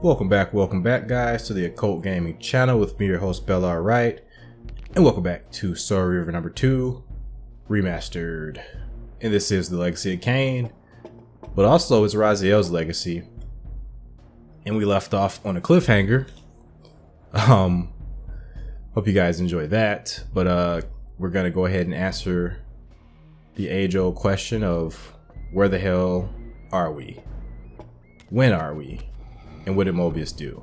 Welcome back guys to the Occult Gaming channel with me, your host Bella Wright, and welcome back to Soul Reaver number 2, Remastered. And this is the Legacy of Kain, but also it's Raziel's legacy. And we left off on a cliffhanger. Hope you guys enjoyed that, but we're gonna go ahead and answer the age-old question of where the hell are we? When are we? And what did Moebius do?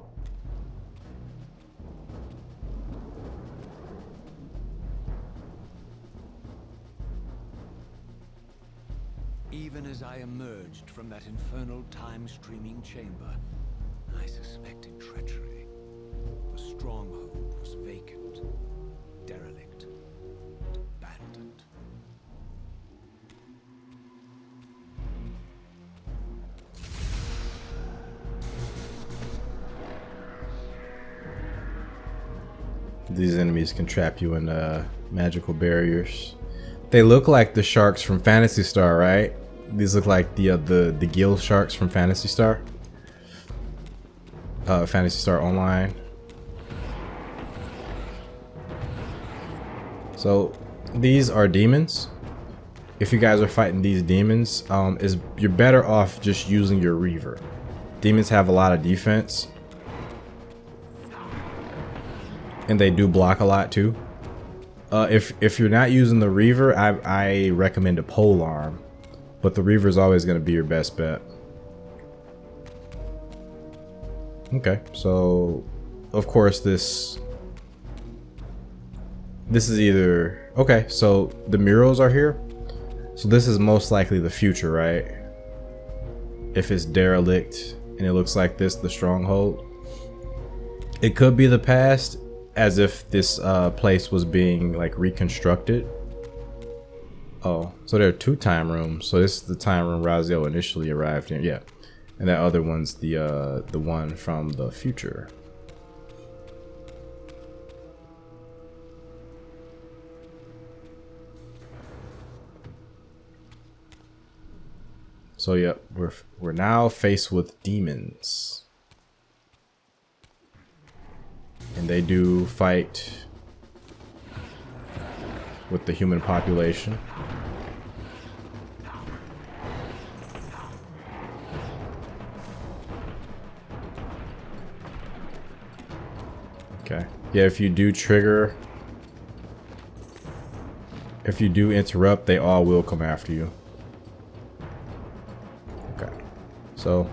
Even as I emerged from that infernal time-streaming chamber, I suspected treachery. The stronghold was vacant, derelict, and abandoned. These enemies can trap you in magical barriers. They look like the sharks from Phantasy Star, right? These look like the gill sharks from Phantasy Star. Phantasy Star Online. So these are demons. If you guys are fighting these demons, you're better off just using your Reaver. Demons have a lot of defense. And they do block a lot too. If you're not using the Reaver, I recommend a pole arm, but the Reaver is always going to be your best bet. Okay, so of course this is either okay. So the murals are here, so this is most likely the future, right? If it's derelict and it looks like this, the stronghold, it could be the past, as if this place was being like reconstructed. Oh, so there are two time rooms. So this is the time room Raziel initially arrived in. Yeah, and that other one's the one from the future. So yep, we're now faced with demons. And they do fight with the human population. Okay. Yeah, if you do interrupt, they all will come after you. Okay. So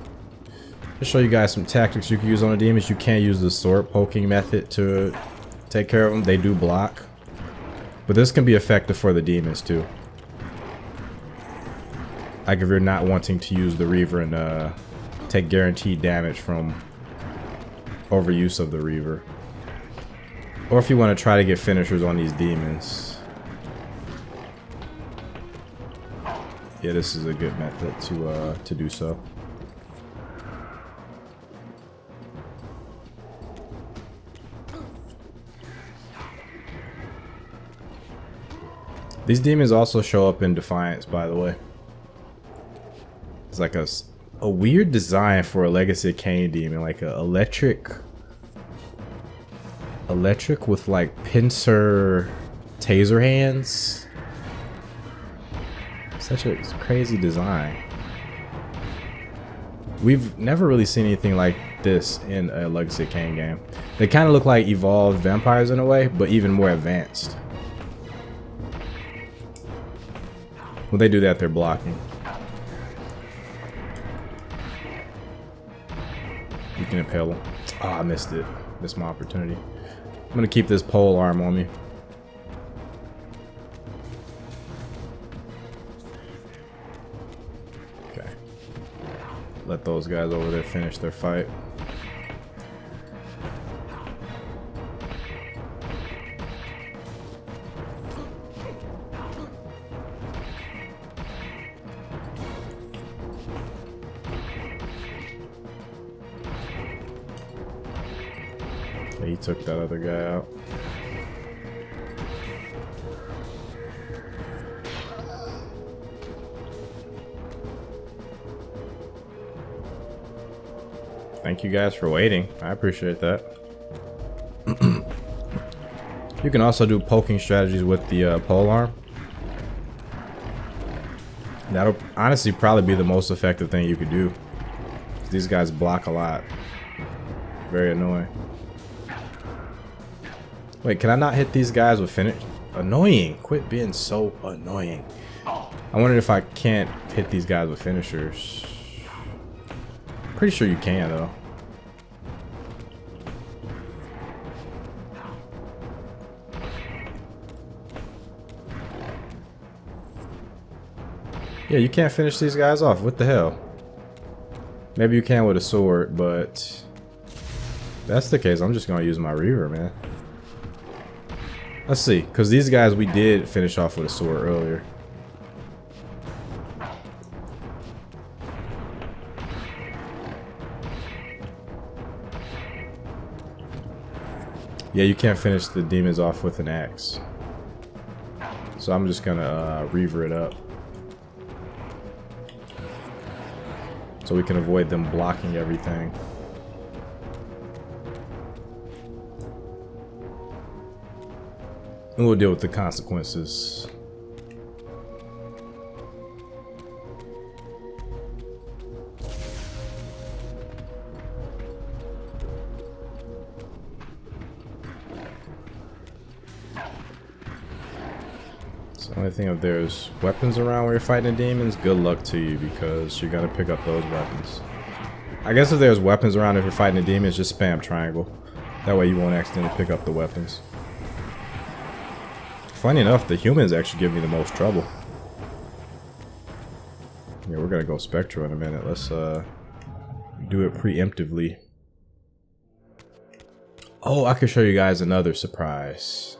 to show you guys some tactics you can use on the demons, you can use the sword poking method to take care of them. They do block, but this can be effective for the demons too. Like if you're not wanting to use the Reaver and take guaranteed damage from overuse of the Reaver, or if you want to try to get finishers on these demons. Yeah, this is a good method to do so. These demons also show up in Defiance, by the way. It's like a weird design for a Legacy of Kain demon, like a electric with like pincer taser hands. Such a crazy design. We've never really seen anything like this in a Legacy of Kain game. They kind of look like evolved vampires in a way, but even more advanced. When they do that, they're blocking. You can impale them. Oh, I missed it. Missed my opportunity. I'm gonna keep this pole arm on me. Okay. Let those guys over there finish their fight. He took that other guy out. Thank you guys for waiting. I appreciate that. You can also do poking strategies with the pole arm. That'll honestly probably be the most effective thing you could do. These guys block a lot. Very annoying. Wait, can I not hit these guys with finish? Annoying. Quit being so annoying. I wondered if I can't hit these guys with finishers. Pretty sure you can though. Yeah, you can't finish these guys off. What the hell? Maybe you can with a sword, but if that's the case, I'm just gonna use my Reaver, man. Let's see, because these guys we did finish off with a sword earlier. Yeah, you can't finish the demons off with an axe. So I'm just gonna Reaver it up. So we can avoid them blocking everything. And we'll deal with the consequences. So the only thing, if there's weapons around where you're fighting demons, good luck to you because you're gonna pick up those weapons. I guess if there's weapons around if you're fighting the demons, just spam triangle. That way you won't accidentally pick up the weapons. Funny enough, the humans actually give me the most trouble. Yeah, we're gonna go Spectral in a minute. Let's do it preemptively. Oh, I can show you guys another surprise.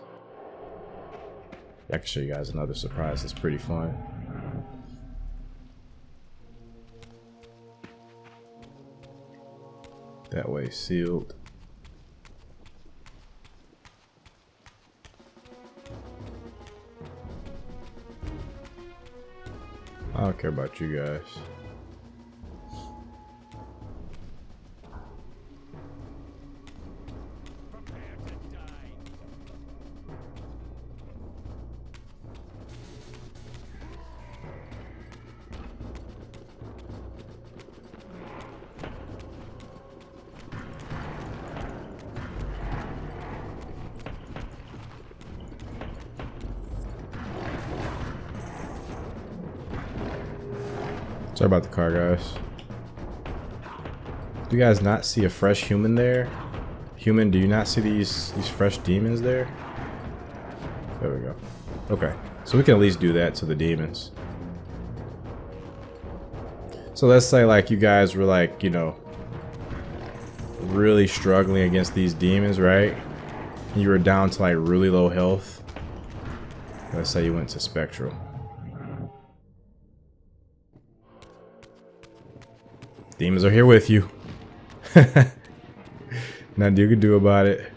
I can show you guys another surprise. It's pretty fun. That way sealed. I don't care about you guys. Sorry about the car, guys. Do you guys not see a fresh human there? Human, do you not see these fresh demons there? There we go. Okay, so we can at least do that to the demons. So let's say like you guys were like, you know, really struggling against these demons, right? You were down to like really low health. Let's say you went to Spectral. Demons are here with you. Nothing you can do about it.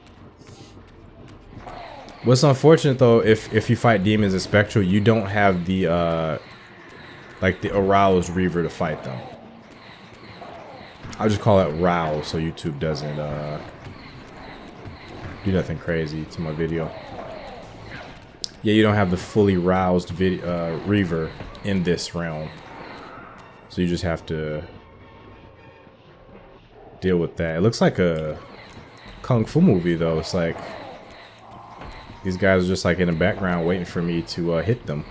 What's unfortunate though, if you fight demons in Spectral, you don't have the like the Roused Reaver to fight them. I'll just call it Roused so YouTube doesn't do nothing crazy to my video. Yeah, you don't have the fully Roused Reaver in this realm, so you just have to deal with that. It looks like a kung fu movie though. It's like these guys are just like in the background waiting for me to hit them.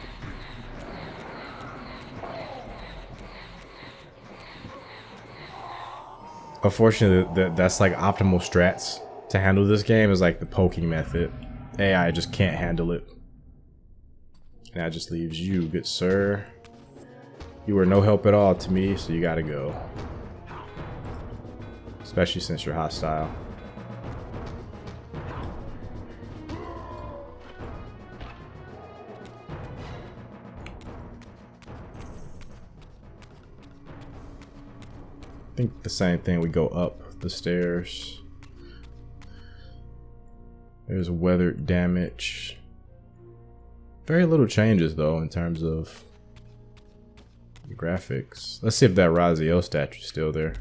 Unfortunately, that's like optimal strats to handle this game is like the poking method. AI just can't handle it. And that just leaves you, good sir. You were no help at all to me, so you gotta go. Especially since you're hostile. I think the same thing, we go up the stairs. There's weathered damage. Very little changes though in terms of the graphics. Let's see if that Raziel statue's still there.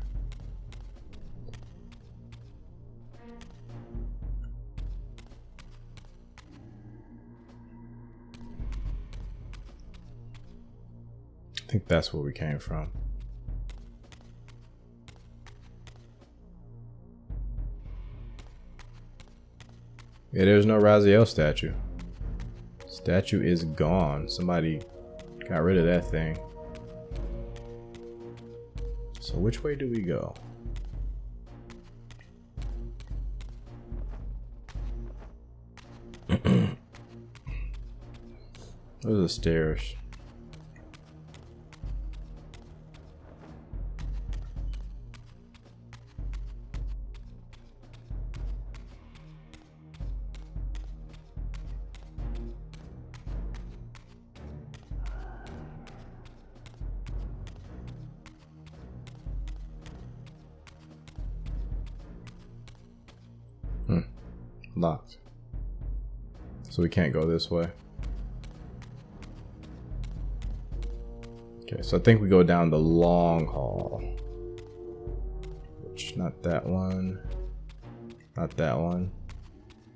I think that's where we came from. Yeah, there's no Raziel statue. Statue is gone. Somebody got rid of that thing. So which way do we go? Those are the stairs. Locked. So we can't go this way. Okay, so I think we go down the long hall. Which, not that one. Not that one.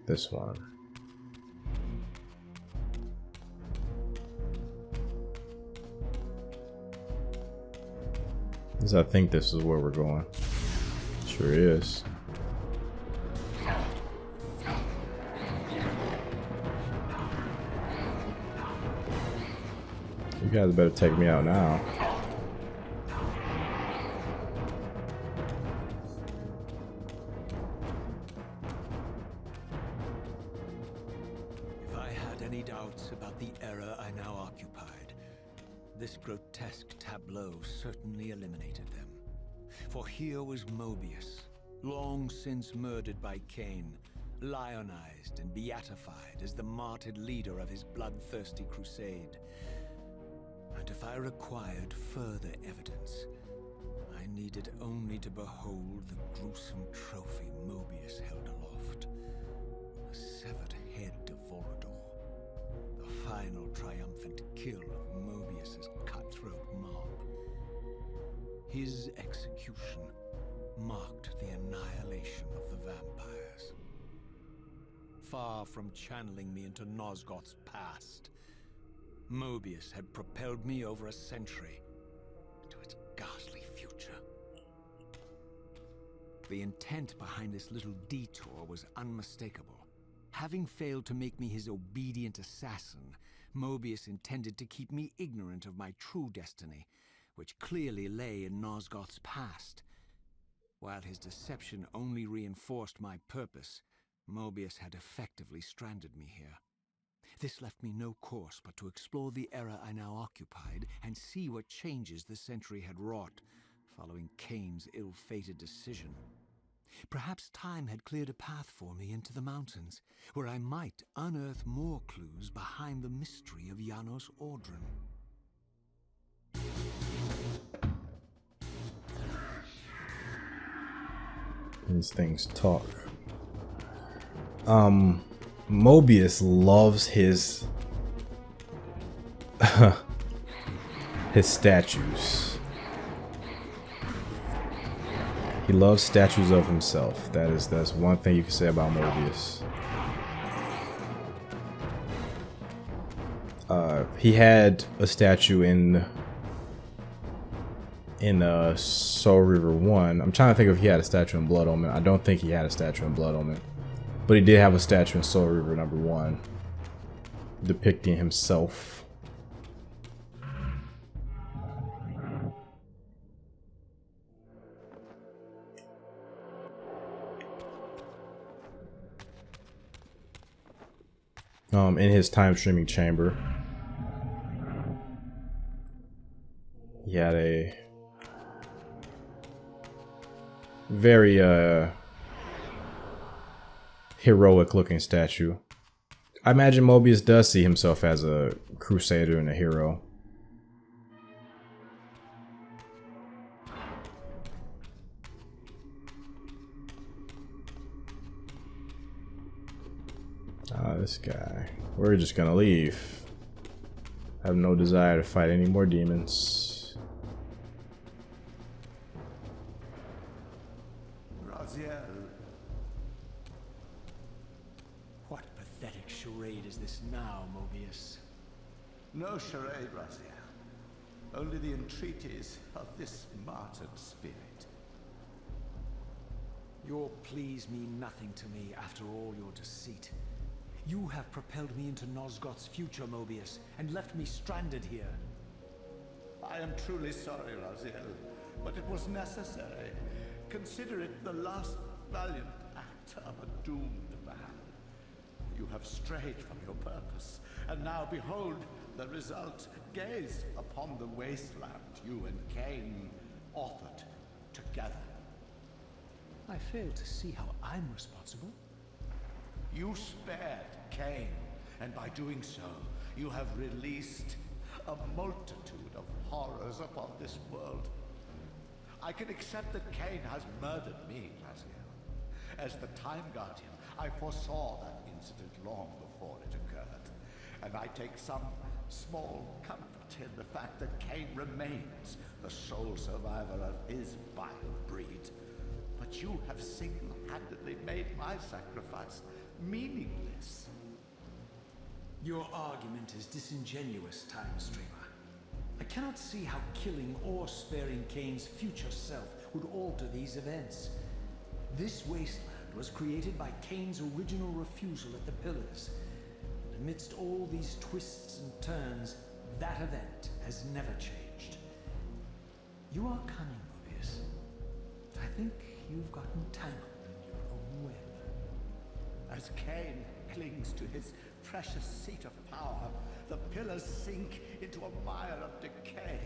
This one. Because I think this is where we're going. Sure is. You guys better take me out now. If I had any doubts about the era I now occupied, this grotesque tableau certainly eliminated them. For here was Moebius, long since murdered by Kain, lionized and beatified as the martyred leader of his bloodthirsty crusade. And if I required further evidence, I needed only to behold the gruesome trophy Moebius held aloft. A severed head of Vorador. The final triumphant kill of Moebius's cutthroat mob. His execution marked the annihilation of the vampires. Far from channeling me into Nosgoth's past, Moebius had propelled me over a century to its ghastly future. The intent behind this little detour was unmistakable. Having failed to make me his obedient assassin, Moebius intended to keep me ignorant of my true destiny, which clearly lay in Nosgoth's past. While his deception only reinforced my purpose, Moebius had effectively stranded me here. This left me no course but to explore the era I now occupied and see what changes the century had wrought following Kain's ill-fated decision. Perhaps time had cleared a path for me into the mountains, where I might unearth more clues behind the mystery of Janos Audron. These things talk. Moebius loves his his statues. He loves statues of himself. That's one thing you can say about Moebius. He had a statue in Soul Reaver 1. I'm trying to think if he had a statue in Blood Omen. I don't think he had a statue in Blood Omen. But he did have a statue in Soul Reaver number 1 depicting himself. In his time streaming chamber, he had a very heroic looking statue. I imagine Moebius does see himself as a crusader and a hero. Ah, this guy. We're just gonna leave. I have no desire to fight any more demons. Raziel. What pathetic charade is this now, Moebius? No charade, Raziel. only the entreaties of this martyred spirit. Your pleas mean nothing to me after all your deceit. You have propelled me into Nosgoth's future, Moebius, and left me stranded here. I am truly sorry, Raziel, but it was necessary. Consider it the last valiant act of a doomed man. You have strayed from your purpose, and now behold the result. Gaze upon the wasteland you and Kain authored together. I fail to see how I'm responsible. You spared Kain, and by doing so, you have released a multitude of horrors upon this world. I can accept that Kain has murdered me, Raziel. As the Time Guardian, I foresaw that incident long before it occurred, and I take some small comfort in the fact that Kain remains the sole survivor of his vile breed. But you have single-handedly made my sacrifice meaningless. Your argument is disingenuous, Time Streamer. I cannot see how killing or sparing Kain's future self would alter these events. This wasteland was created by Kain's original refusal at the Pillars. And amidst all these twists and turns, that event has never changed. You are cunning, Moebius. I think you've gotten tangled in your own web. As Kain clings to his precious seat of power, the pillars sink into a mire of decay,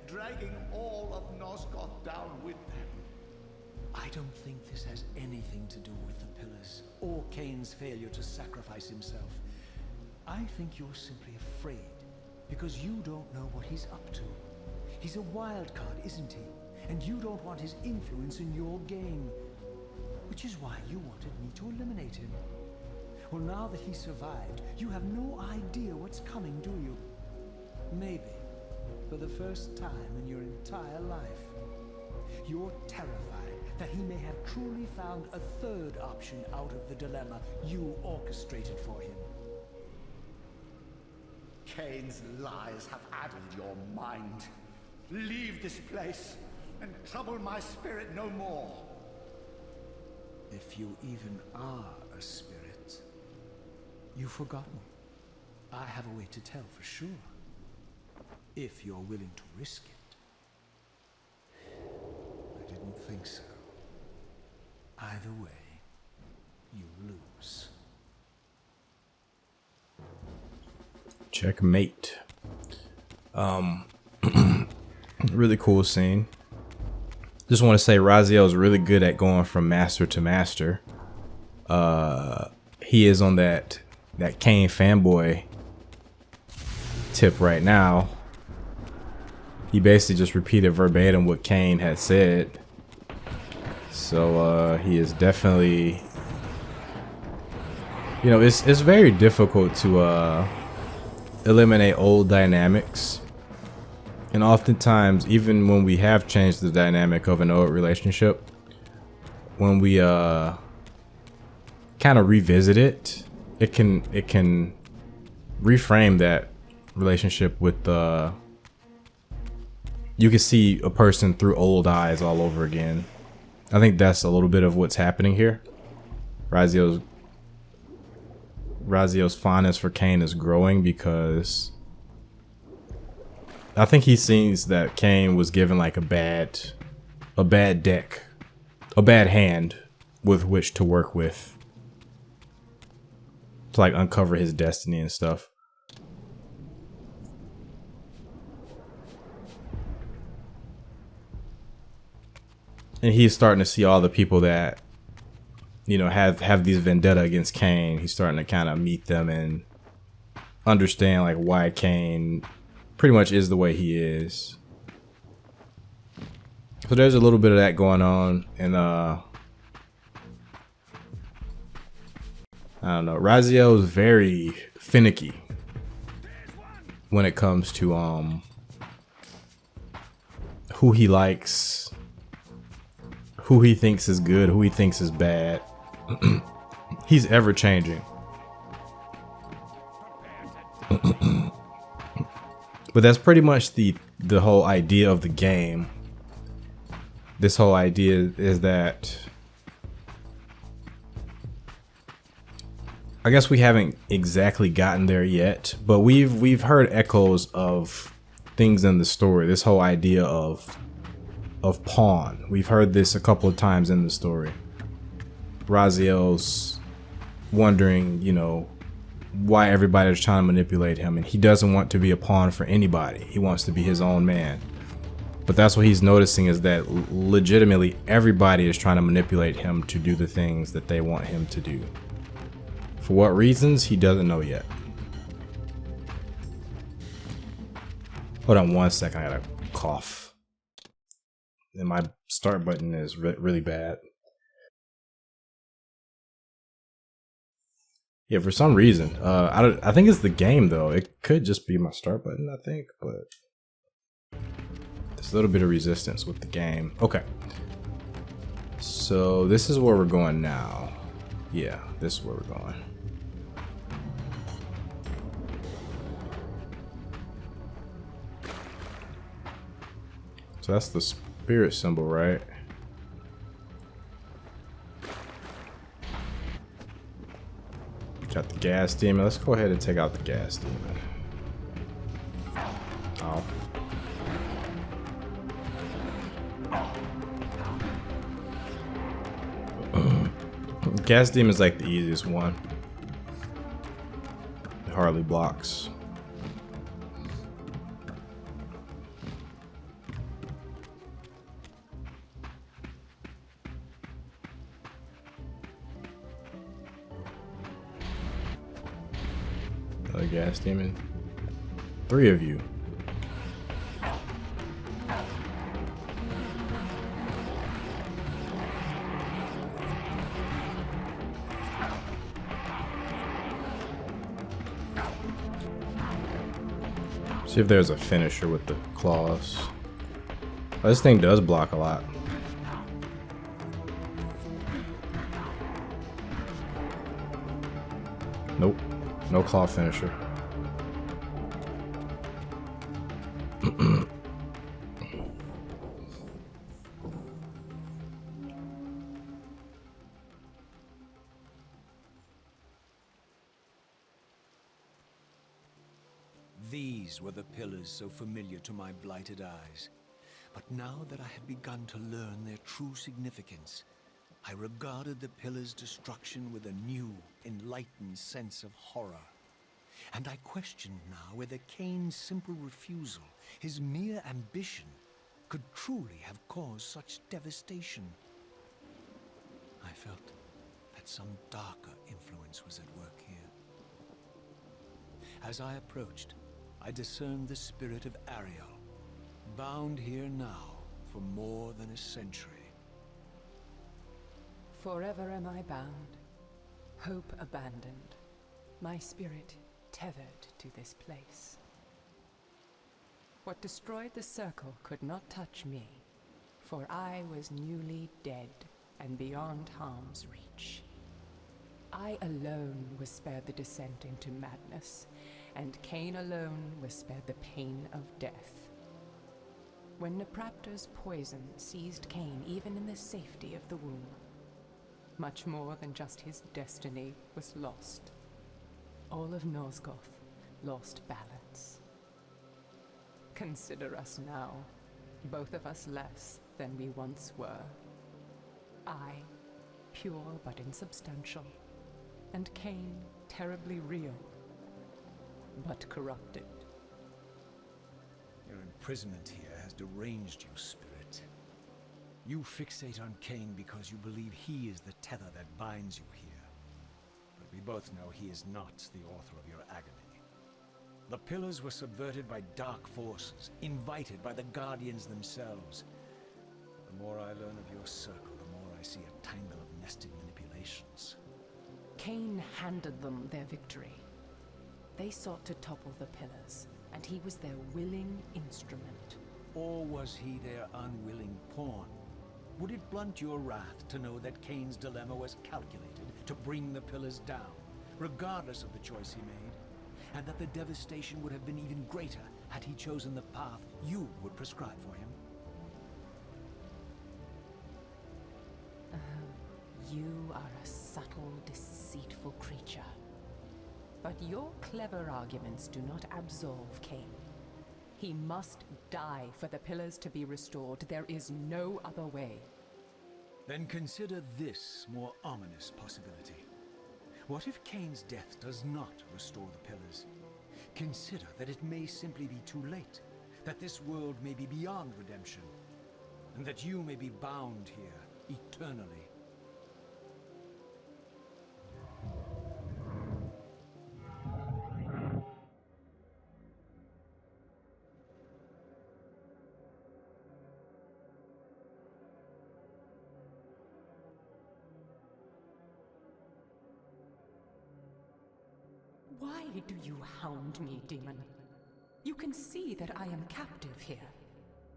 dragging all of Nosgoth down with them. I don't think this has anything to do with the Pillars, or Kain's failure to sacrifice himself. I think you're simply afraid, because you don't know what he's up to. He's a wild card, isn't he? And you don't want his influence in your game. Which is why you wanted me to eliminate him. Well, now that he survived, you have no idea what's coming, do you? Maybe, for the first time in your entire life, you're terrified that he may have truly found a third option out of the dilemma you orchestrated for him. Kain's lies have addled your mind. Leave this place and trouble my spirit no more. If you even are a spirit, you've forgotten. I have a way to tell for sure. If you're willing to risk it. I didn't think so. Either way, you lose. Checkmate. Really cool scene. Just want to say Raziel is really good at going from master to master. He is on that Kain fanboy tip right now. He basically just repeated verbatim what Kain had said. So he is definitely, you know, it's very difficult to eliminate old dynamics. And oftentimes, even when we have changed the dynamic of an old relationship, when we kind of revisit it, it can reframe that relationship with you can see a person through old eyes all over again. I think that's a little bit of what's happening here. Raziel's fondness for Kain is growing because I think he sees that Kain was given like a bad deck, a bad hand with which to work with, to like uncover his destiny and stuff. And he's starting to see all the people that, you know, have these vendetta against Kain. He's starting to kind of meet them and understand like why Kain pretty much is the way he is. So there's a little bit of that going on, and I don't know. Raziel is very finicky when it comes to who he likes, who he thinks is good, who he thinks is bad. He's ever changing. But that's pretty much the the whole idea of the game. This whole idea is that, I guess we haven't exactly gotten there yet, but we've heard echoes of things in the story. This whole idea of pawn. We've heard this a couple of times in the story. Raziel's wondering, you know, why everybody's trying to manipulate him, and he doesn't want to be a pawn for anybody. He wants to be his own man. But that's what he's noticing, is that legitimately everybody is trying to manipulate him to do the things that they want him to do. For what reasons, he doesn't know yet. Hold on one second, I gotta cough. And my start button is really bad. Yeah, for some reason. I think it's the game though. It could just be my start button, I think, but there's a little bit of resistance with the game. Okay. So this is where we're going now. Yeah, this is where we're going. So that's the spirit symbol, right? Got the gas demon. Let's go ahead and take out the gas demon. Oh. Gas demon is like the easiest one. It hardly blocks. Another gas demon. 3 of you. See if there's a finisher with the claws. Oh, this thing does block a lot. Nope. No claw finisher. These were the pillars so familiar to my blighted eyes. But now that I had begun to learn their true significance, I regarded the pillars' destruction with a new, enlightened sense of horror. And I questioned now whether Kain's simple refusal, his mere ambition, could truly have caused such devastation. I felt that some darker influence was at work here. As I approached, I discerned the spirit of Ariel, bound here now for more than a century. Forever am I bound, hope abandoned, my spirit tethered to this place. What destroyed the circle could not touch me, for I was newly dead and beyond harm's reach. I alone was spared the descent into madness, and Kain alone was spared the pain of death. When Napraptor's poison seized Kain even in the safety of the womb, much more than just his destiny was lost. All of Nosgoth lost balance. Consider us now, both of us less than we once were. I, pure but insubstantial, and Kain, terribly real, but corrupted. Your imprisonment here has deranged you, spirit. You fixate on Kain because you believe he is the tether that binds you here. But we both know he is not the author of your agony. The pillars were subverted by dark forces, invited by the Guardians themselves. The more I learn of your circle, the more I see a tangle of nested manipulations. Kain handed them their victory. They sought to topple the pillars, and he was their willing instrument. Or was he their unwilling pawn? Would it blunt your wrath to know that Kain's dilemma was calculated to bring the pillars down, regardless of the choice he made? And that the devastation would have been even greater had he chosen the path you would prescribe for him? You are a subtle, deceitful creature. But your clever arguments do not absolve Kain. He must die for the pillars to be restored. There is no other way. Then consider this more ominous possibility. What if Kain's death does not restore the pillars? Consider that it may simply be too late, that this world may be beyond redemption, and that you may be bound here eternally. Why do you hound me, demon? You can see that I am captive here.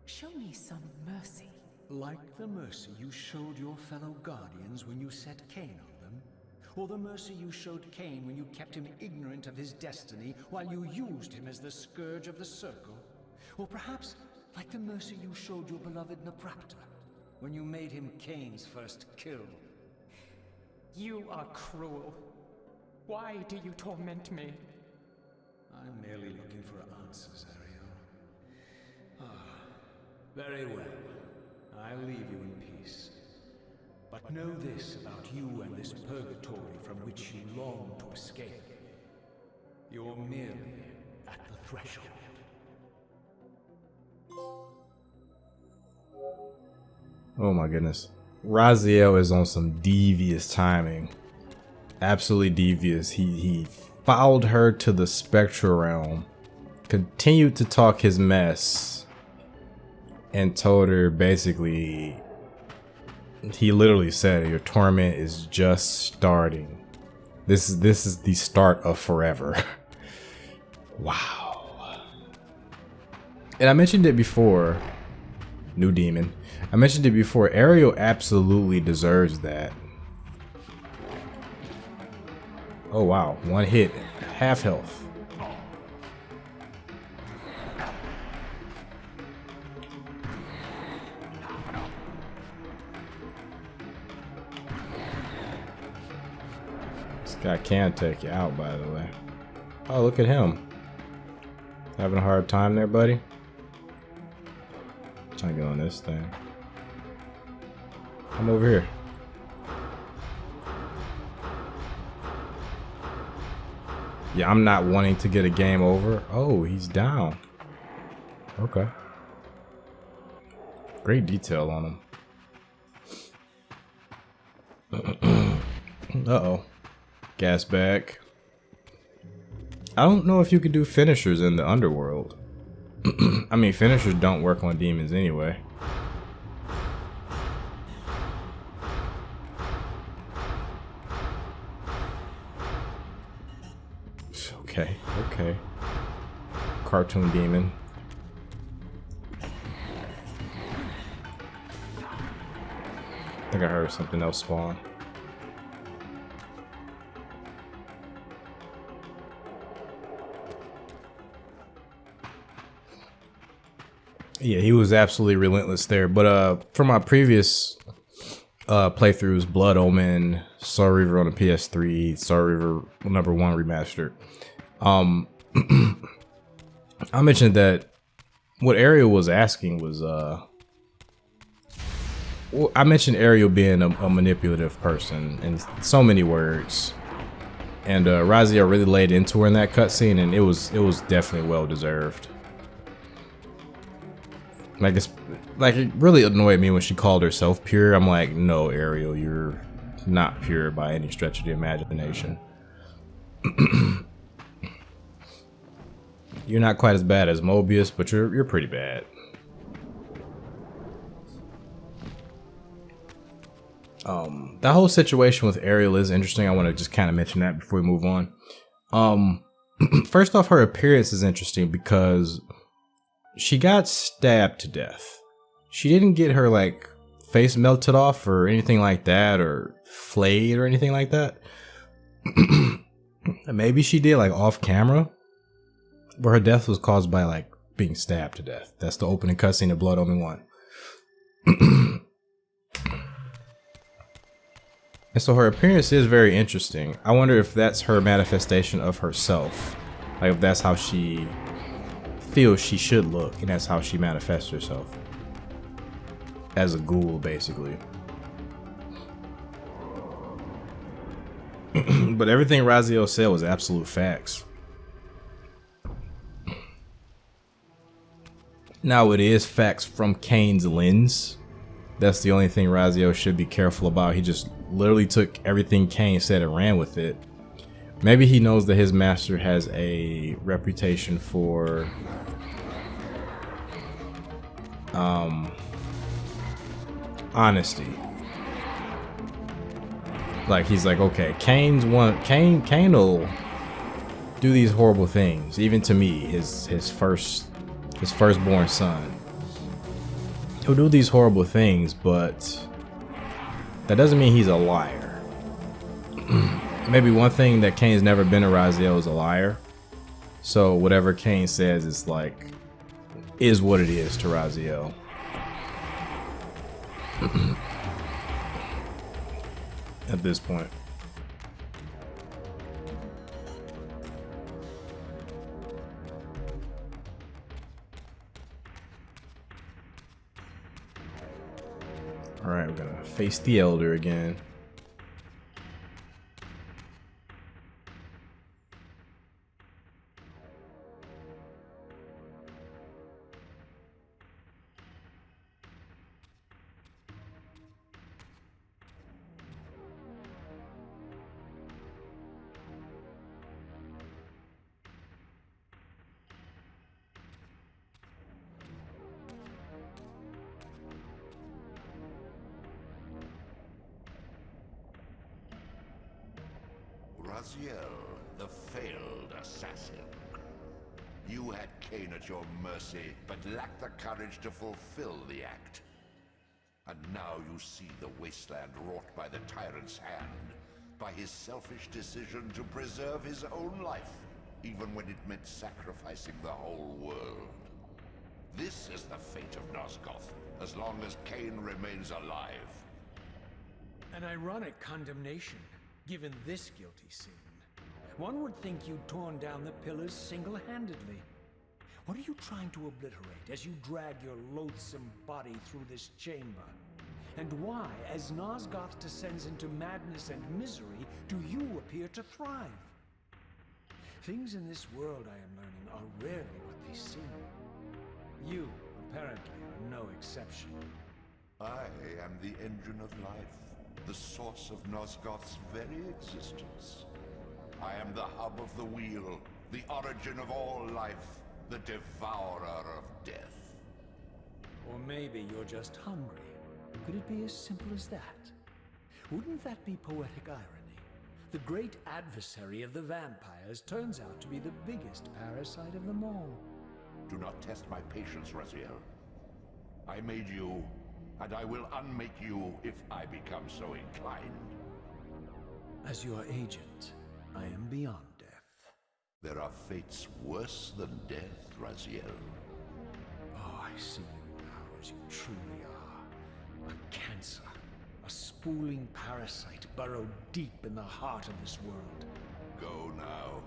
Show me some mercy. Like the mercy you showed your fellow guardians when you set Kain on them? Or the mercy you showed Kain when you kept him ignorant of his destiny while you used him as the scourge of the circle? Or perhaps like the mercy you showed your beloved Nabrapta when you made him Kain's first kill? You are cruel. Why do you torment me? I'm merely looking for answers, Ariel. Very well. I'll leave you in peace. But know this about you and this purgatory from which you long to escape. You're merely at the threshold. Oh my goodness. Raziel is on some devious timing. Absolutely devious. He followed her to the spectral realm, continued to talk his mess, and told her basically, he literally said, your torment is just starting. This is the start of forever. Wow. And I mentioned it before, new demon. I mentioned it before, Ariel absolutely deserves that. Oh wow, one hit, half health. This guy can take you out, by the way. Oh, look at him. Having a hard time there, buddy? Trying to get on this thing. Come over here. Yeah, I'm not wanting to get a game over. Oh, he's down. Okay. Great detail on him. Uh-oh. Gas back. I don't know if you could do finishers in the underworld. I mean, finishers don't work on demons anyway. Okay, okay. Cartoon demon. I think I heard something else spawn. Yeah, he was absolutely relentless there. But from my previous playthroughs, Blood Omen, Soul Reaver on the PS3, Soul Reaver #1 Remastered. I mentioned that what Ariel was asking was, I mentioned Ariel being a manipulative person in so many words, and Raziel really laid into her in that cutscene, and it was definitely well deserved. Like it really annoyed me when she called herself pure. I'm like, no, Ariel, you're not pure by any stretch of the imagination. You're not quite as bad as Moebius, but you're pretty bad. That whole situation with Ariel is interesting. I want to just kind of mention that before we move on. First off, her appearance is interesting because she got stabbed to death. She didn't get her like face melted off or anything like that, or flayed or anything like that. Maybe she did like off camera, but her death was caused by like being stabbed to death. That's the opening cutscene of Blood Omen 1. And so her appearance is very interesting. I wonder if that's her manifestation of herself. Like if that's how she feels she should look, and that's how she manifests herself. As a ghoul, basically. But everything Raziel said was absolute facts. Now it is facts from Kain's lens. That's the only thing Raziel should be careful about. He just literally took everything Kain said and ran with it. Maybe he knows that his master has a reputation for honesty. Like he's like, okay, Kain will do these horrible things, even to me, his firstborn son. He'll do these horrible things, but that doesn't mean he's a liar. Maybe one thing that Kain's never been to Raziel is a liar. So whatever Kain says is like, is what it is to Raziel. At this point. Alright, we're gonna face the Elder again. Raziel, the failed assassin. You had Kain at your mercy, but lacked the courage to fulfill the act. And now you see the wasteland wrought by the tyrant's hand, by his selfish decision to preserve his own life, even when it meant sacrificing the whole world. This is the fate of Nosgoth, as long as Kain remains alive. An ironic condemnation, given this guilty sin. One would think you'd torn down the pillars single-handedly. What are you trying to obliterate as you drag your loathsome body through this chamber? And why, as Nosgoth descends into madness and misery, do you appear to thrive? Things in this world, I am learning, are rarely what they seem. You, apparently, are no exception. I am the engine of life, the source of Nosgoth's very existence. I am the hub of the wheel, the origin of all life, the devourer of death. Or maybe you're just hungry. Could it be as simple as that? Wouldn't that be poetic irony? The great adversary of the vampires turns out to be the biggest parasite of them all. Do not test my patience, Raziel. I made you, and I will unmake you if I become so inclined. As your agent, I am beyond death. There are fates worse than death, Raziel. Oh, I see you now as you truly are. A cancer. A spooling parasite burrowed deep in the heart of this world. Go now.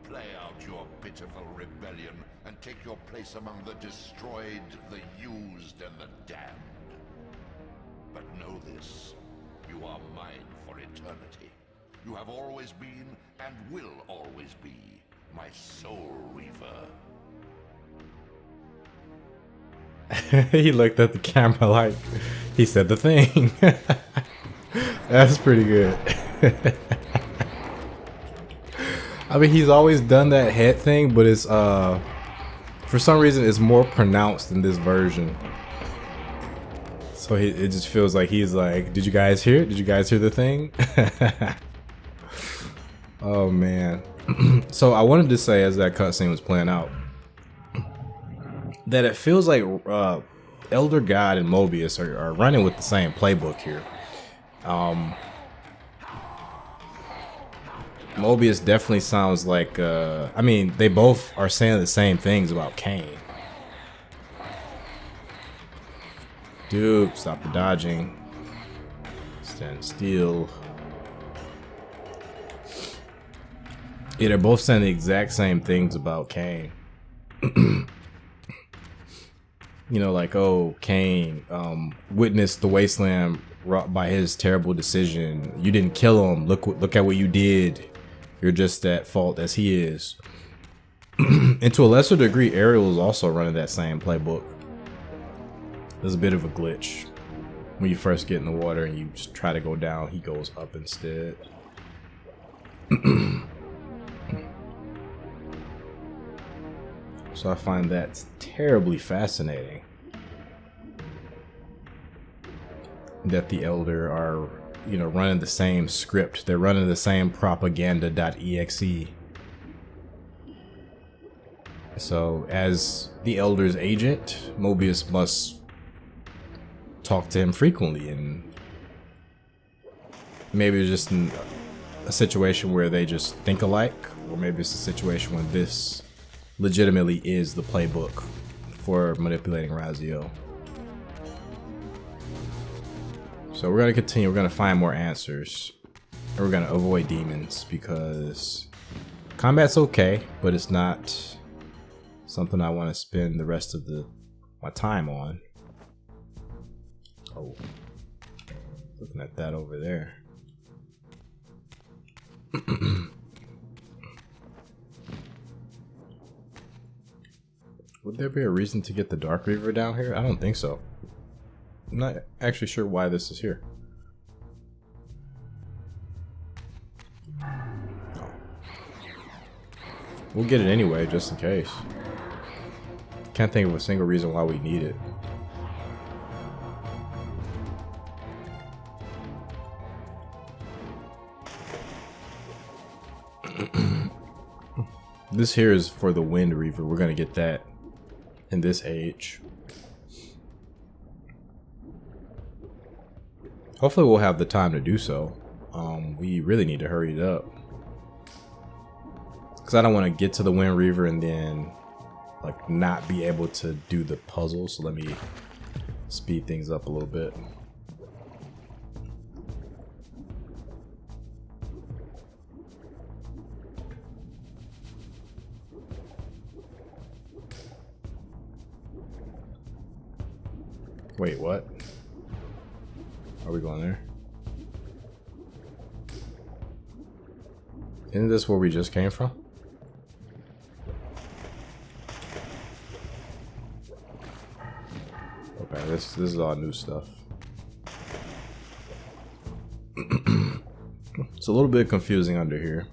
Play out your pitiful rebellion and take your place among the destroyed, the used, and the damned. But know this, you are mine for eternity. You have always been, and will always be, my Soul Reaver. He looked at the camera like he said the thing. That's pretty good. I mean, he's always done that head thing, but it's for some reason it's more pronounced in this version. So it just feels like he's like, did you guys hear it? Did you guys hear the thing? Oh man. So I wanted to say, as that cutscene was playing out, that it feels like Elder God and Moebius are running with the same playbook here. Moebius definitely sounds like, I mean, they both are saying the same things about Kain. Dude, stop the dodging. Stand still. Yeah, they're both saying the exact same things about Kain. You know, like, oh, Kain witnessed the wasteland wrought by his terrible decision. You didn't kill him. Look at what you did. You're just at fault as he is. And to a lesser degree, Ariel is also running that same playbook. There's a bit of a glitch. When you first get in the water and you just try to go down, he goes up instead. So I find that terribly fascinating. That the Elder are, you know, running the same script. They're running the same propaganda.exe. So as the Elder's agent, Moebius must talk to him frequently, and maybe it's just a situation where they just think alike, or maybe it's a situation where this legitimately is the playbook for manipulating Raziel. So we're going to continue. We're going to find more answers. And we're going to avoid demons because combat's okay, but it's not something I want to spend the rest of my time on. Oh, looking at that over there. Would there be a reason to get the Dark Reaver down here? I don't think so. I'm not actually sure why this is here. Oh. We'll get it anyway, just in case. Can't think of a single reason why we need it. This here is for the Wind Reaver. We're gonna get that in this age. Hopefully we'll have the time to do so. We really need to hurry it up. Because I don't want to get to the Wind Reaver and then like not be able to do the puzzle. So let me speed things up a little bit. Wait, what? Are we going there? Isn't this where we just came from? Okay, this is all new stuff. It's a little bit confusing under here.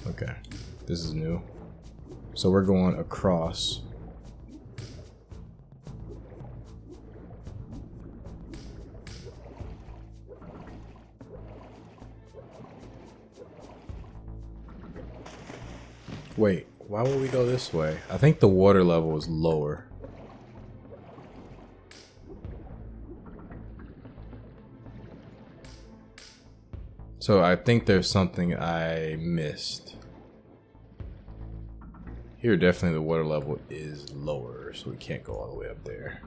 Okay, this is new. So we're going across. Wait, why would we go this way? I think the water level is lower. So I think there's something I missed. Here definitely the water level is lower, so we can't go all the way up there.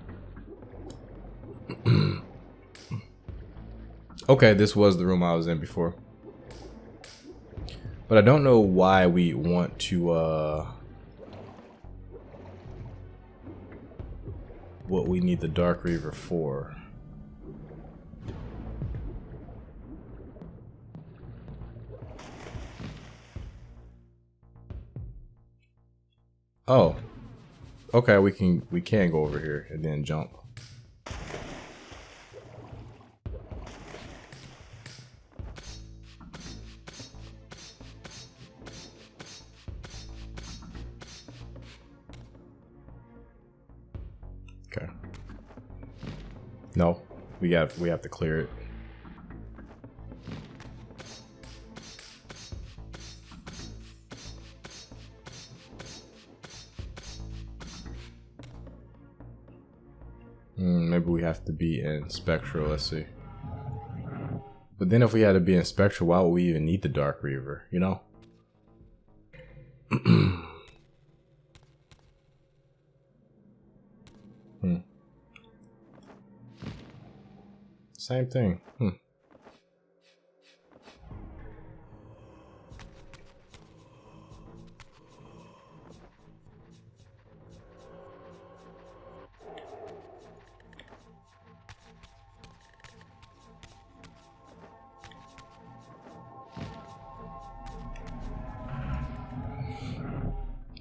Okay, this was the room I was in before. But I don't know why we want to, what we need the Dark Reaver for. Oh. Okay, we can go over here and then jump. Okay. No, we have to clear it. Maybe we have to be in Spectral, let's see. But then if we had to be in Spectral, why would we even need the Dark Reaver, you know? Same thing.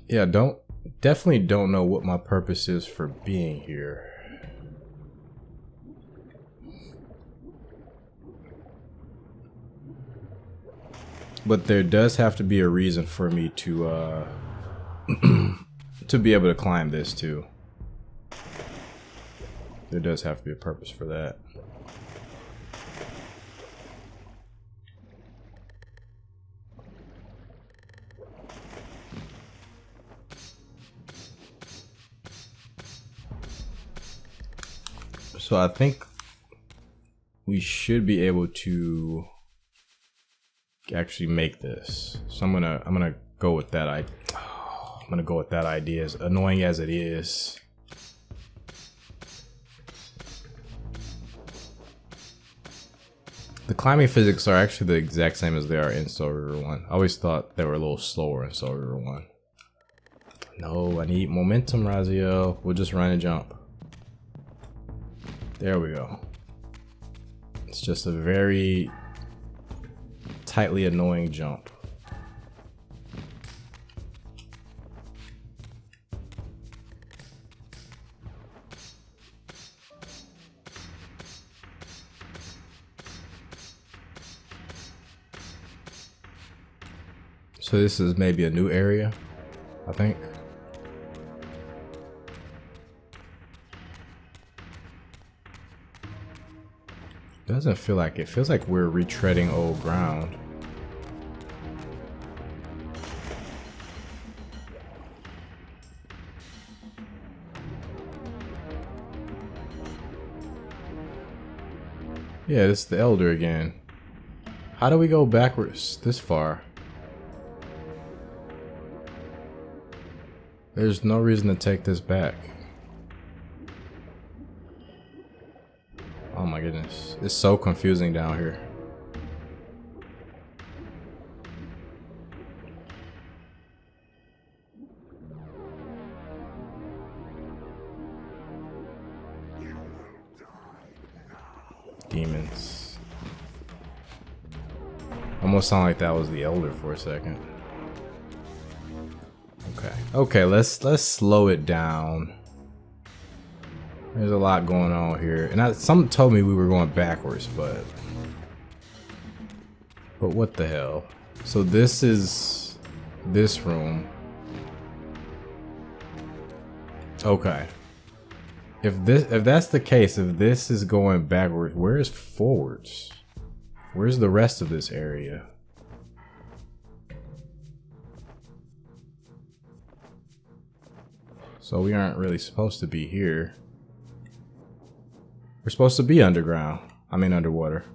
Yeah, definitely don't know what my purpose is for being here. But there does have to be a reason for me to to be able to climb this too. There does have to be a purpose for that. So I think we should be able to actually make this. So I'm gonna go with that. I'm gonna go with that idea, as annoying as it is. The climbing physics are actually the exact same as they are in Soul Reaver 1. I always thought they were a little slower in Soul Reaver 1. No, I need momentum, Raziel. We'll just run and jump. There we go. It's just a very tightly annoying jump. So this is maybe a new area, I think. Doesn't feel like it. Feels like we're retreading old ground. Yeah, this is the Elder again. How do we go backwards this far? There's no reason to take this back. Oh my goodness. It's so confusing down here. Demons. Almost sounded like that was the Elder for a second. Okay, let's slow it down. There's a lot going on here, and some told me we were going backwards, but what the hell? So this is this room. Okay. If that's the case, if this is going backwards, where is forwards? Where's the rest of this area? So we aren't really supposed to be here. We're supposed to be underground. I mean underwater.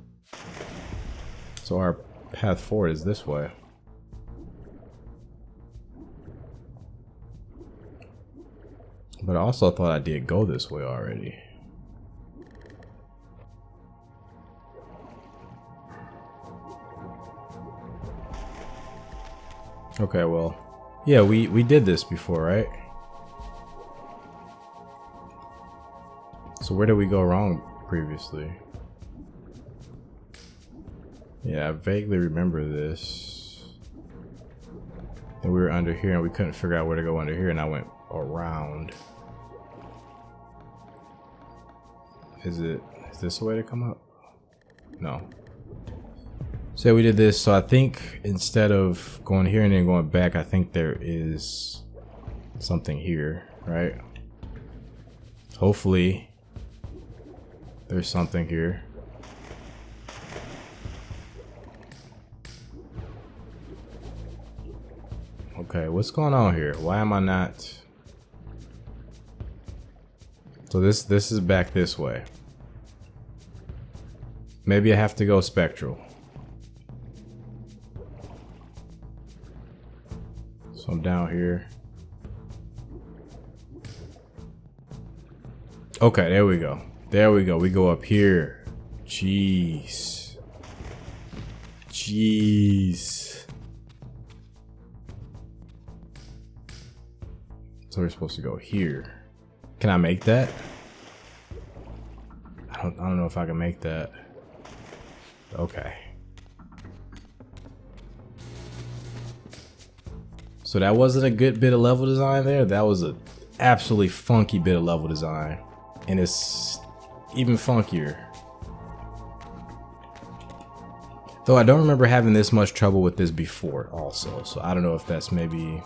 So our path forward is this way. But I also thought I did go this way already. Okay, well, yeah, we did this before, right? So where did we go wrong previously? Yeah, I vaguely remember this. And we were under here and we couldn't figure out where to go under here, and I went around. Is this the way to come up? No. So we did this, so I think instead of going here and then going back, I think there is something here, right? Hopefully there's something here. Okay, what's going on here? Why am I not? So this is back this way. Maybe I have to go spectral. So I'm down here. Okay, there we go. There we go. We go up here. Jeez. Jeez. So we're supposed to go here. Can I make that? I don't know if I can make that. Okay. So that wasn't a good bit of level design there. That was a absolutely funky bit of level design. And it's even funkier. Though I don't remember having this much trouble with this before also. So I don't know if that's maybe...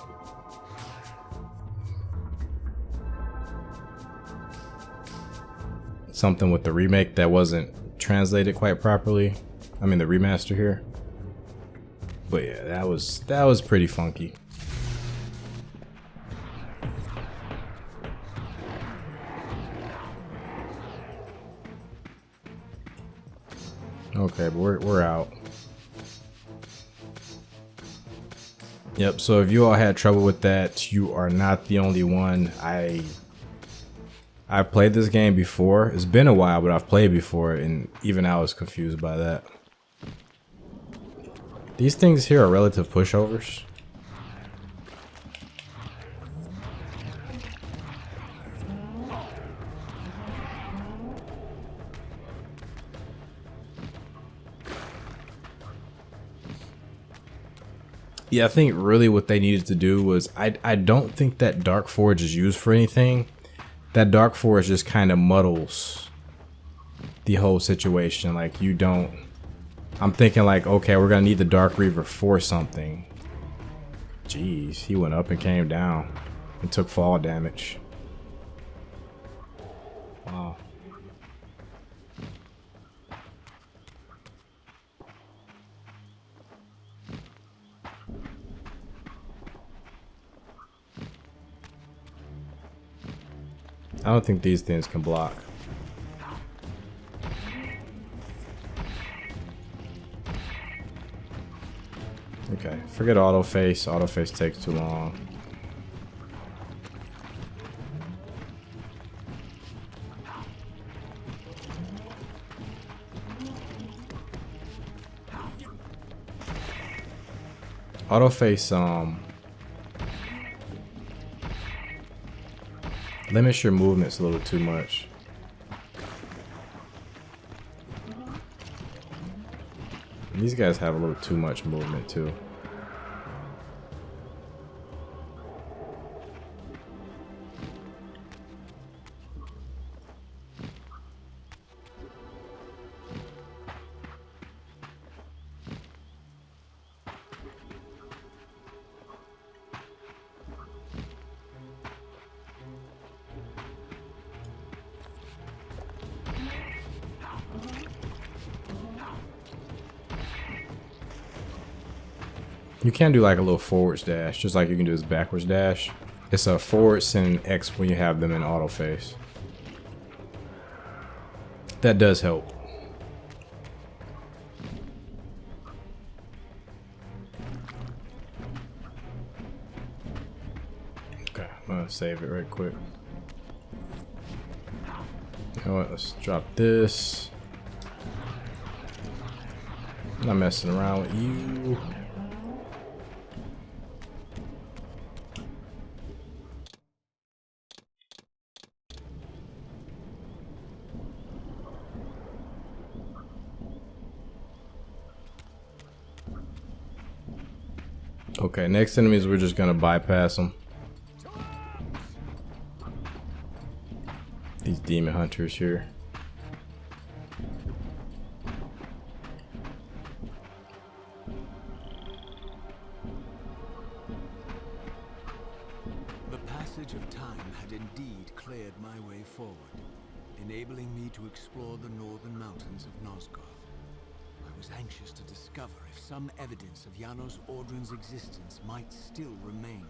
something with the remake that wasn't translated quite properly. I mean the remaster here. But yeah, that was pretty funky. Okay, but we're out. Yep, so if you all had trouble with that, you are not the only one. I've played this game before. It's been a while, but I've played before, and even I was confused by that. These things here are relative pushovers. Yeah, I think really what they needed to do was, I don't think that Dark Forge is used for anything. That Dark Forge just kind of muddles the whole situation. Like, you don't... I'm thinking like, okay, we're gonna need the Dark Reaver for something. Jeez, he went up and came down and took fall damage. Wow. I don't think these things can block. Okay, forget auto face. Auto face takes too long. Auto face limits your movements a little too much. These guys have a little too much movement too. You can do like a little forwards dash, just like you can do this backwards dash. It's a forwards and X when you have them in auto face. That does help. Okay, I'm gonna save it right quick. You know what, let's drop this. I'm not messing around with you. Okay, next enemies we're just gonna bypass them. These demon hunters here. The passage of time had indeed cleared my way forward, enabling me to explore the northern mountains of Nosgoth. I was anxious to discover if some evidence of Janos Ordrin's existence might still remain.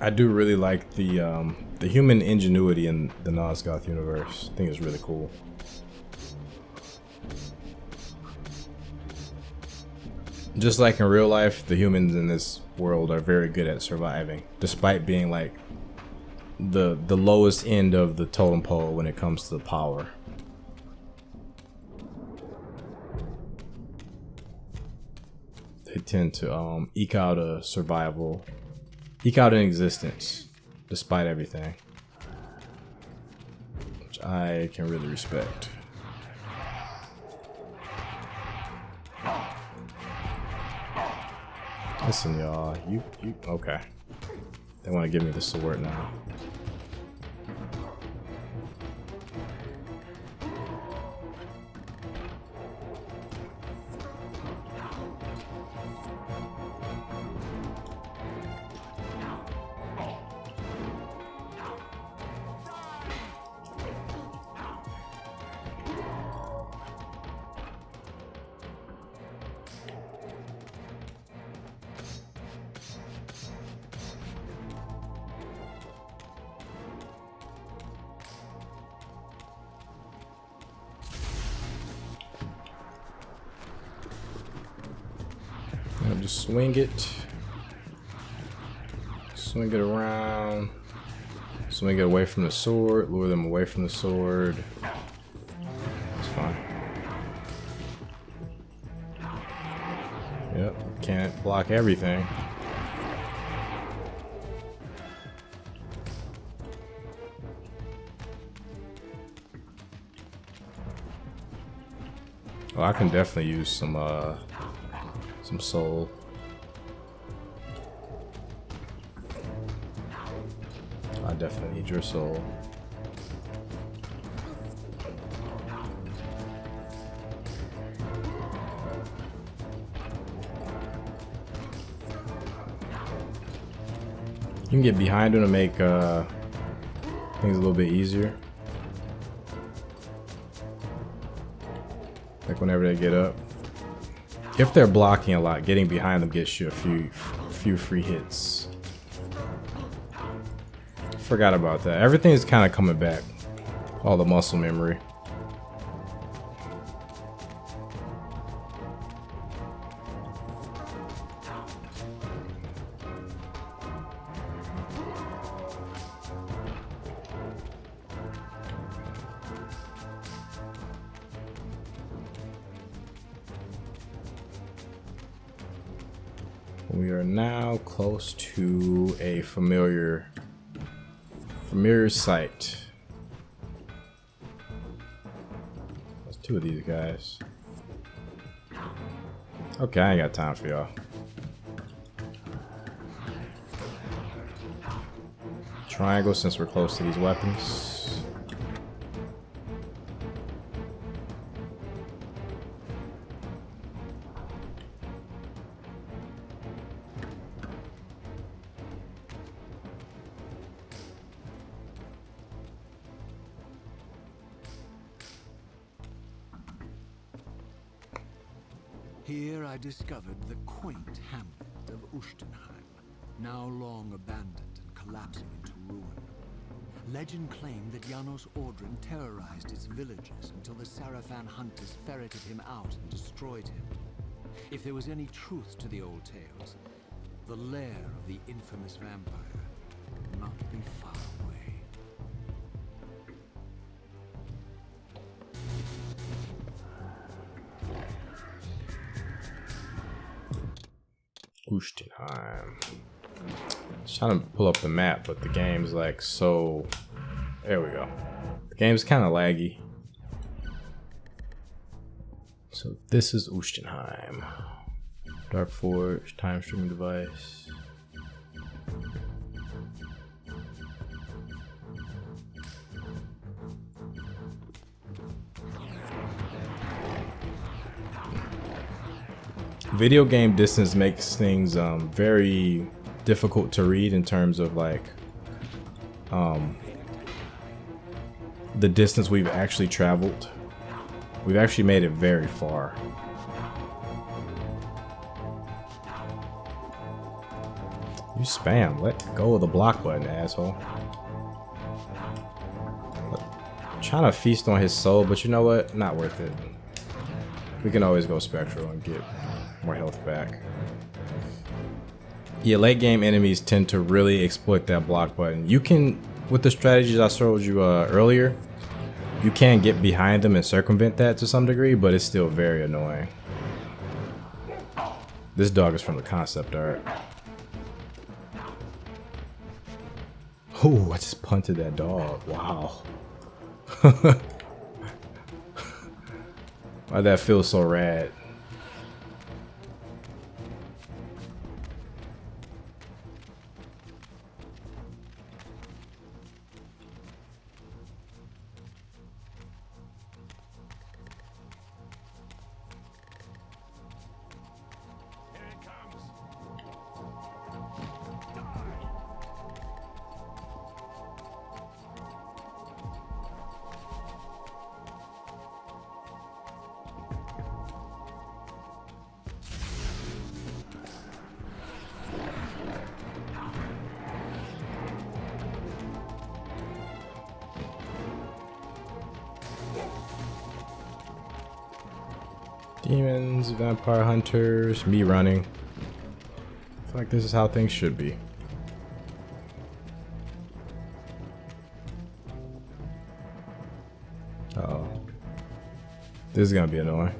I do really like the human ingenuity in the Nosgoth universe. I think it's really cool. Just like in real life, the humans in this world are very good at surviving, despite being like the lowest end of the totem pole when it comes to the power. They tend to eke out an existence despite everything, which I can really respect. Listen, y'all, you okay. They want to give me the sword now. Just swing it around, swing it away from the sword, lure them away from the sword. It's fine. Yep, can't block everything. Oh, I can definitely use some soul. I definitely need your soul. You can get behind them to make things a little bit easier. Like whenever they get up. If they're blocking a lot, getting behind them gets you a few free hits. Forgot about that. Everything's kind of coming back. All the muscle memory. We are now close to a familiar sight. There's two of these guys. Okay, I ain't got time for y'all. Triangle, since we're close to these weapons. Here I discovered the quaint hamlet of Uschtenheim, now long abandoned and collapsing into ruin. Legend claimed that Janos Ordrin terrorized its villagers until the Sarafan hunters ferreted him out and destroyed him. If there was any truth to the old tales, the lair of the infamous vampire could not be far away. Uschtenheim. Just trying to pull up the map, but the game's like so. There we go. The game's kind of laggy. So this is Uschtenheim. Dark Forge, time streaming device. Video game distance makes things very difficult to read in terms of like the distance we've actually traveled. We've actually made it very far. You spam. Let go of the block button, asshole. I'm trying to feast on his soul, but you know what? Not worth it. We can always go Spectral and get more health back. Yeah, late game enemies tend to really exploit that block button. You can with the strategies I showed you earlier, you can get behind them and circumvent that to some degree, but it's still very annoying. This dog is from the concept art. Oh, I just punted that dog. Wow. Why that feels so rad. Demons, vampire hunters, me running. I feel like this is how things should be. Uh-oh. This is gonna be annoying.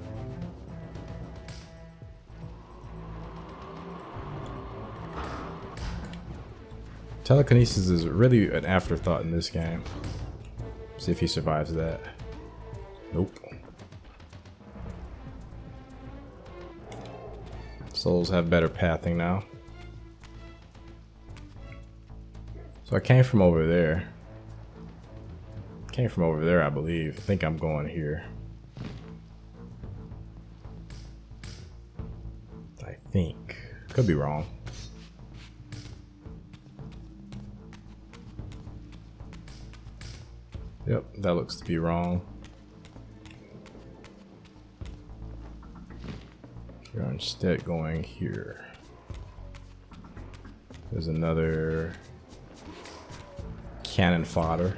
Telekinesis is really an afterthought in this game. See if he survives that. Nope. Souls have better pathing now. So I came from over there. Came from over there, I believe. I think I'm going here. I think. Could be wrong. Yep, that looks to be wrong. We're instead going here. There's another cannon fodder.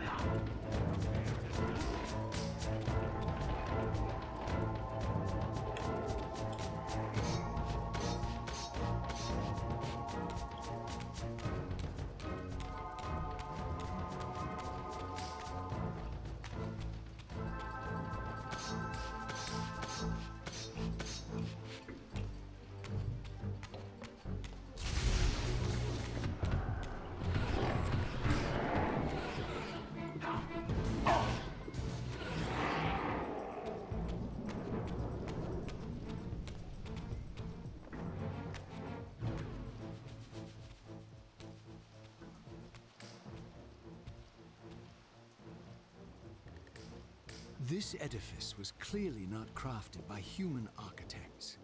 This edifice was clearly not crafted by human architects.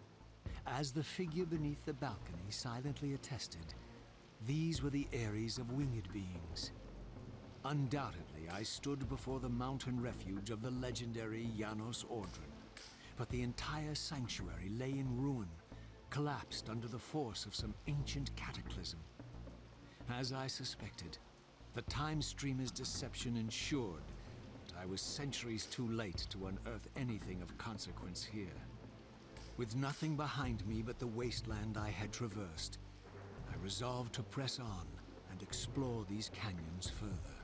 As the figure beneath the balcony silently attested, these were the Aeries of winged beings. Undoubtedly, I stood before the mountain refuge of the legendary Janos Ordren, but the entire sanctuary lay in ruin, collapsed under the force of some ancient cataclysm. As I suspected, the time streamer's deception ensured I was centuries too late to unearth anything of consequence here. With nothing behind me but the wasteland I had traversed, I resolved to press on and explore these canyons further.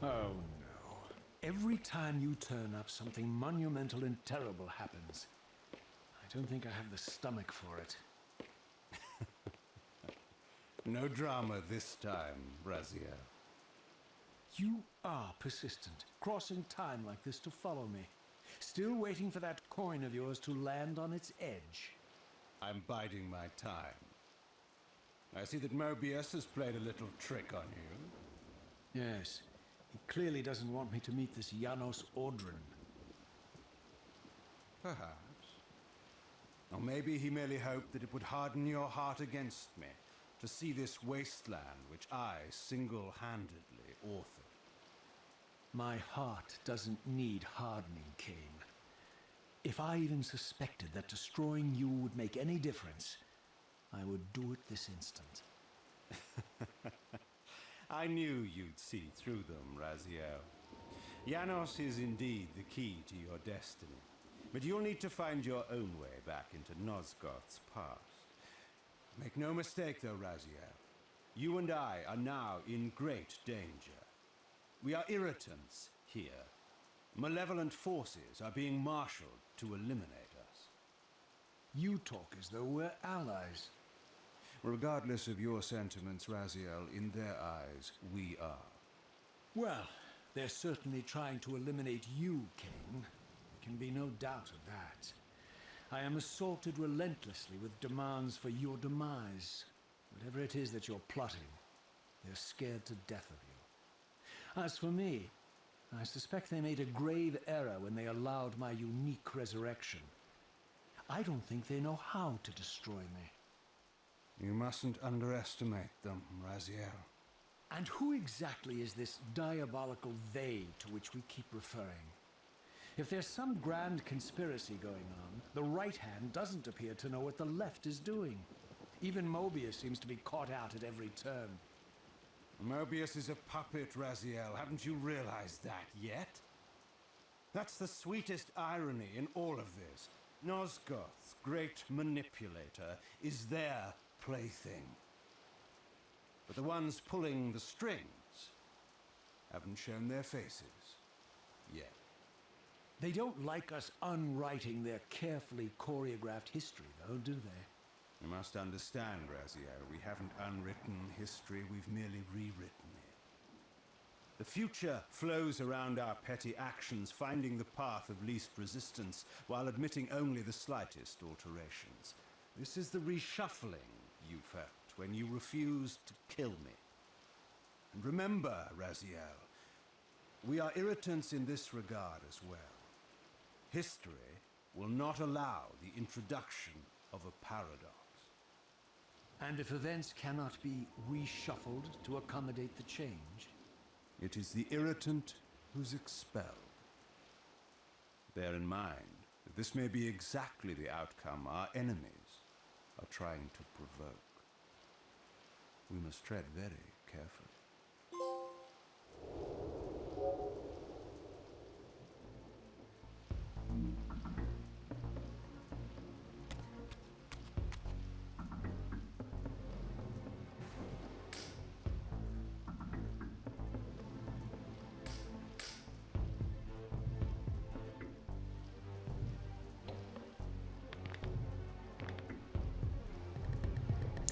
Oh no. Every time you turn up, something monumental and terrible happens. I don't think I have the stomach for it. No drama this time, Raziel. You are persistent, crossing time like this to follow me. Still waiting for that coin of yours to land on its edge. I'm biding my time. I see that Moebius has played a little trick on you. Yes, he clearly doesn't want me to meet this Janos Ordren. Perhaps. Or maybe he merely hoped that it would harden your heart against me, to see this wasteland which I single-handedly authored. My heart doesn't need hardening, Kain. If I even suspected that destroying you would make any difference, I would do it this instant. I knew you'd see through them, Raziel. Janos is indeed the key to your destiny, but you'll need to find your own way back into Nosgoth's past. Make no mistake though, Raziel. You and I are now in great danger. We are irritants here. Malevolent forces are being marshaled to eliminate us. You talk as though we're allies. Regardless of your sentiments, Raziel, in their eyes, we are. Well, they're certainly trying to eliminate you, Kain. There can be no doubt of that. I am assaulted relentlessly with demands for your demise. Whatever it is that you're plotting, they're scared to death of you. As for me, I suspect they made a grave error when they allowed my unique resurrection. I don't think they know how to destroy me. You mustn't underestimate them, Raziel. And who exactly is this diabolical they to which we keep referring? If there's some grand conspiracy going on, the right hand doesn't appear to know what the left is doing. Even Moebius seems to be caught out at every turn. Moebius is a puppet, Raziel. Haven't you realized that yet? That's the sweetest irony in all of this. Nosgoth, great manipulator, is their plaything. But the ones pulling the strings haven't shown their faces yet. They don't like us unwriting their carefully choreographed history, though, do they? You must understand, Raziel, we haven't unwritten history, we've merely rewritten it. The future flows around our petty actions, finding the path of least resistance, while admitting only the slightest alterations. This is the reshuffling you felt when you refused to kill me. And remember, Raziel, we are irritants in this regard as well. History will not allow the introduction of a paradox. And if events cannot be reshuffled to accommodate the change? It is the irritant who's expelled. Bear in mind that this may be exactly the outcome our enemies are trying to provoke. We must tread very carefully.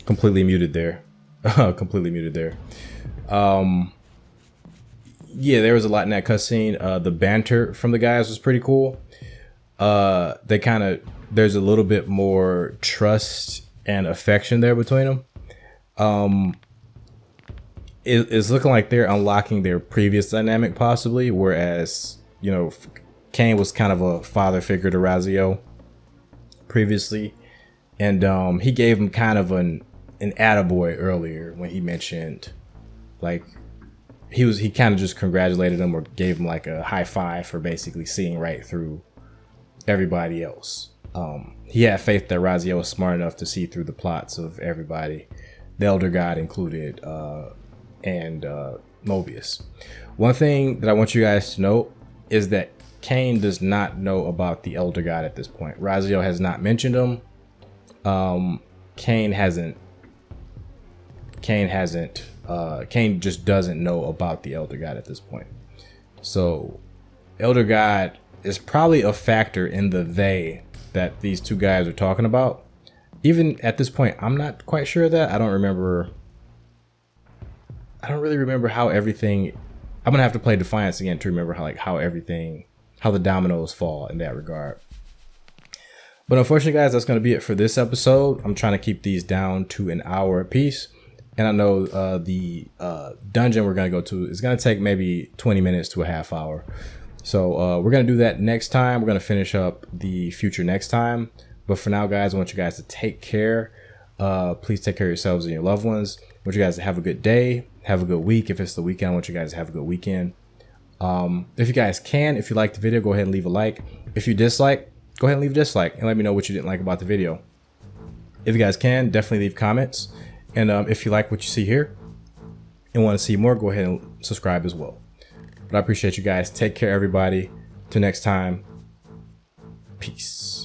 Completely muted there. Completely muted there. Yeah, there was a lot in that cutscene. The banter from the guys was pretty cool. They kind of, there's a little bit more trust and affection there between them. It's looking like they're unlocking their previous dynamic possibly, whereas, you know, Kain was kind of a father figure to Raziel previously. And he gave him kind of an attaboy earlier when he mentioned, like, he kind of just congratulated him or gave him like a high five for basically seeing right through everybody else. He had faith that Raziel was smart enough to see through the plots of everybody, the Elder God included, and Moebius. One thing that I want you guys to know is that Kain does not know about the Elder God at this point. Raziel has not mentioned him. Kain just doesn't know about the Elder God at this point. So Elder God is probably a factor in the they that these two guys are talking about. Even at this point, I'm not quite sure of that. I don't really remember how everything, I'm gonna have to play Defiance again to remember how the dominoes fall in that regard. But unfortunately, guys, that's going to be it for this episode. I'm trying to keep these down to an hour apiece. And I know the dungeon we're going to go to is going to take maybe 20 minutes to a half hour. So we're going to do that next time. We're going to finish up the future next time. But for now, guys, I want you guys to take care. Please take care of yourselves and your loved ones. I want you guys to have a good day. Have a good week. If it's the weekend, I want you guys to have a good weekend. If you guys can, if you like the video, go ahead and leave a like. If you dislike, go ahead and leave a dislike and let me know what you didn't like about the video. If you guys can, definitely leave comments. And if you like what you see here and want to see more, go ahead and subscribe as well. But I appreciate you guys. Take care, everybody. Till next time. Peace.